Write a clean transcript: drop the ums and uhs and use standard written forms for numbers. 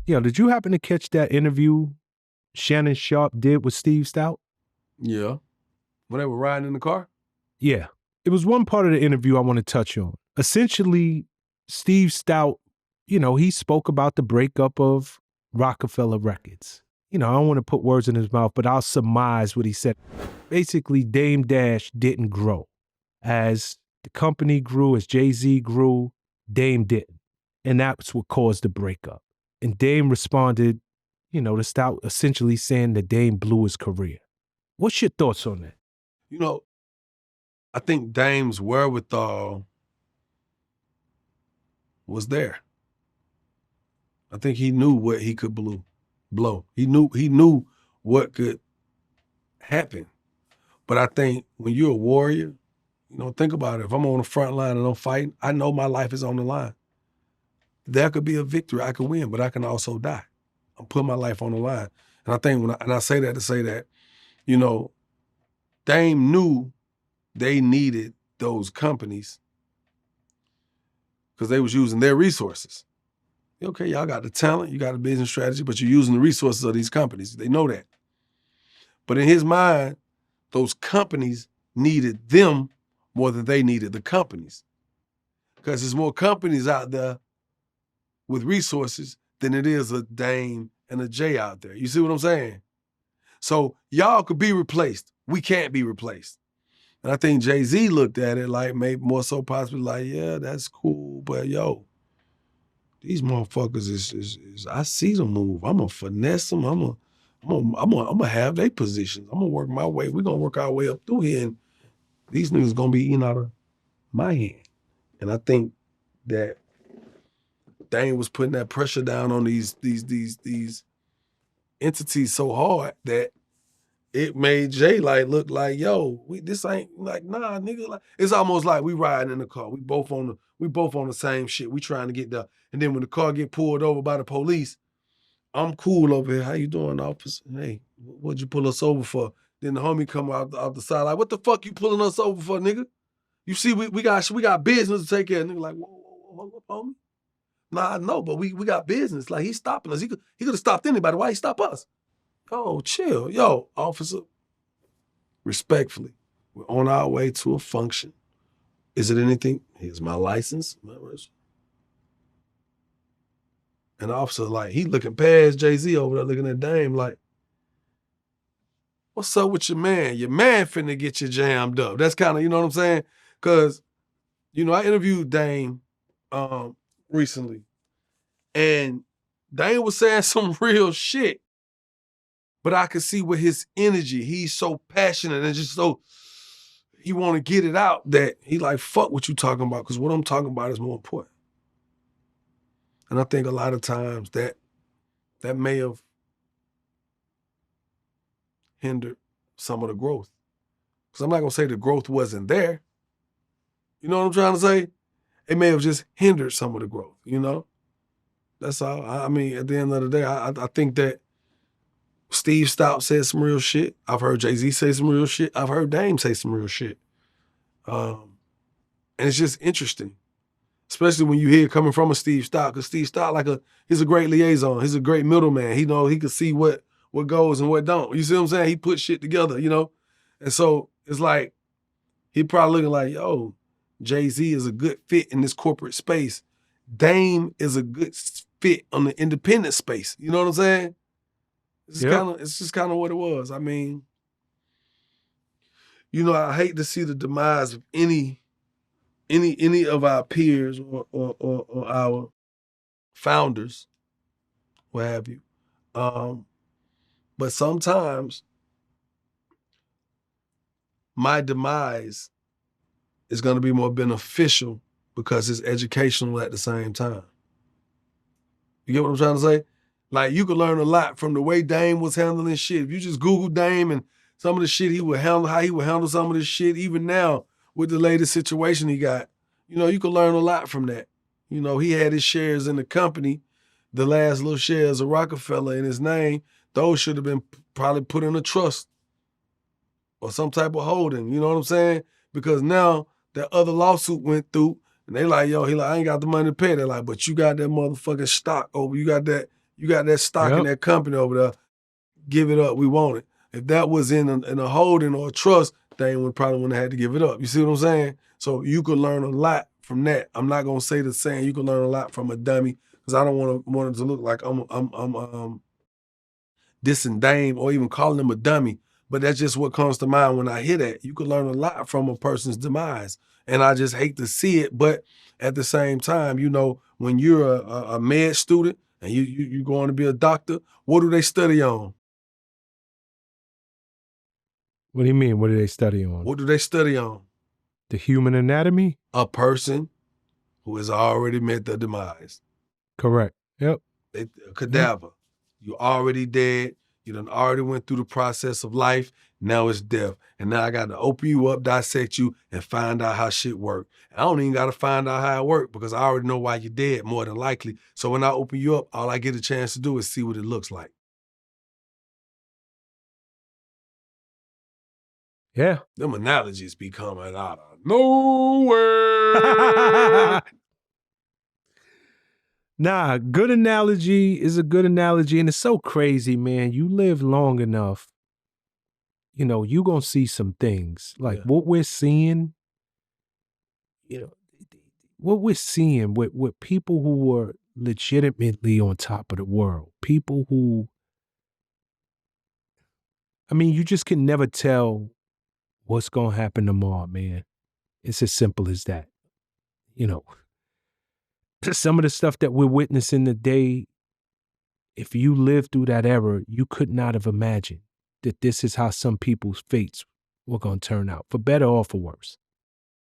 Did you happen to catch that interview Shannon Sharp did with Steve Stoute? Yeah. When they were riding in the car? Yeah. It was one part of the interview I want to touch on. Essentially, Steve Stoute, he spoke about the breakup of Roc-A-Fella Records. I don't want to put words in his mouth, but I'll surmise what he said. Basically, Dame Dash didn't grow. As the company grew, as Jay-Z grew, Dame didn't. And that's what caused the breakup. And Dame responded, to Stoute essentially saying that Dame blew his career. What's your thoughts on that? I think Dame's wherewithal was there. I think he knew what he could blow. He knew what could happen. But I think when you're a warrior, think about it. If I'm on the front line and I'm fighting, I know my life is on the line. There could be a victory, I could win, but I can also die. I'm putting my life on the line. And I think I say that to say that, Dame knew they needed those companies because they was using their resources. Okay, y'all got the talent, you got the business strategy, but you're using the resources of these companies. They know that. But in his mind, those companies needed them more than they needed the companies. Because there's more companies out there with resources than it is a Dame and a Jay out there. You see what I'm saying? So y'all could be replaced. We can't be replaced. And I think Jay-Z looked at it like maybe more so possibly like, yeah, that's cool, but yo, these motherfuckers is I see them move. I'm gonna finesse them. I'm gonna have their positions. I'm gonna work my way. We're gonna work our way up through here, and these niggas gonna be eating out of my hand. And I think that Dame was putting that pressure down on these entities so hard that it made Jay look like, yo, this ain't like, nah, nigga. Like, it's almost like we riding in the car. We both on the same shit. We trying to get there. And then when the car get pulled over by the police, I'm cool over here. How you doing, officer? Hey, what'd you pull us over for? Then the homie come out the side like, what the fuck you pulling us over for, nigga? You see, we got business to take care of. Nigga like, whoa, hold up, homie. Nah, I know, but we got business. Like, he's stopping us. He could have stopped anybody. Why he stop us? Oh, chill. Yo, officer, respectfully, we're on our way to a function. Is it anything? Here's my license. And the officer, he looking past Jay-Z over there, looking at Dame like, what's up with your man? Your man finna get you jammed up. That's kind of, you know what I'm saying? Because, I interviewed Dame recently, and Dame was saying some real shit. But I could see with his energy, he's so passionate and just so, he want to get it out that he like, fuck what you talking about, because what I'm talking about is more important. And I think a lot of times that may have hindered some of the growth. Because I'm not going to say the growth wasn't there. You know what I'm trying to say? It may have just hindered some of the growth, That's all. I mean, at the end of the day, I think that Steve Stoute said some real shit. I've heard Jay-Z say some real shit. I've heard Dame say some real shit. And it's just interesting, especially when you hear it coming from a Steve Stoute, because Steve Stoute, he's a great liaison. He's a great middleman. He can see what goes and what don't. You see what I'm saying? He puts shit together, And so it's like, he probably looking like, yo, Jay-Z is a good fit in this corporate space. Dame is a good fit on the independent space. You know what I'm saying? It's just kind of what it was. I mean, I hate to see the demise of any of our peers or our founders, what have you. But sometimes my demise is going to be more beneficial because it's educational at the same time. You get what I'm trying to say? Like, you could learn a lot from the way Dame was handling shit. If you just Google Dame and some of the shit how he would handle some of this shit, even now with the latest situation he got, you could learn a lot from that. He had his shares in the company, the last little shares of Rockefeller in his name. Those should have been probably put in a trust or some type of holding, you know what I'm saying? Because now that other lawsuit went through, and they like, yo, I ain't got the money to pay. They're like, but you got that motherfucking stock over. You got You got that stock in Yep. that company over there. Give it up. We want it. If that was in a holding or a trust, they probably wouldn't have had to give it up. You see what I'm saying? So you could learn a lot from that. I'm not gonna say the same. You can learn a lot from a dummy because I don't want it to look like I'm dissing Dame or even calling him a dummy. But that's just what comes to mind when I hear that. You can learn a lot from a person's demise. And I just hate to see it. But at the same time, you know, when you're a med student and you going to be a doctor, what do they study on? What do you mean? What do they study on? What do they study on? The human anatomy? A person who has already met their demise. Correct. Yep. A cadaver. You already dead. You done already went through the process of life. Now it's death. And now I got to open you up, dissect you, and find out how shit work. I don't even got to find out how it work because I already know why you're dead, more than likely. So when I open you up, all I get a chance to do is see what it looks like. Yeah. Them analogies be coming out of nowhere. Nah, good analogy is a good analogy. And it's so crazy, man. You live long enough, you know, you gonna see some things. Like what we're seeing, you know, what we're seeing with people who were legitimately on top of the world. People who, I mean, you just can never tell what's gonna happen tomorrow, man. It's as simple as that. You know, some of the stuff that we're witnessing today, if you lived through that era, you could not have imagined that this is how some people's fates were going to turn out, for better or for worse.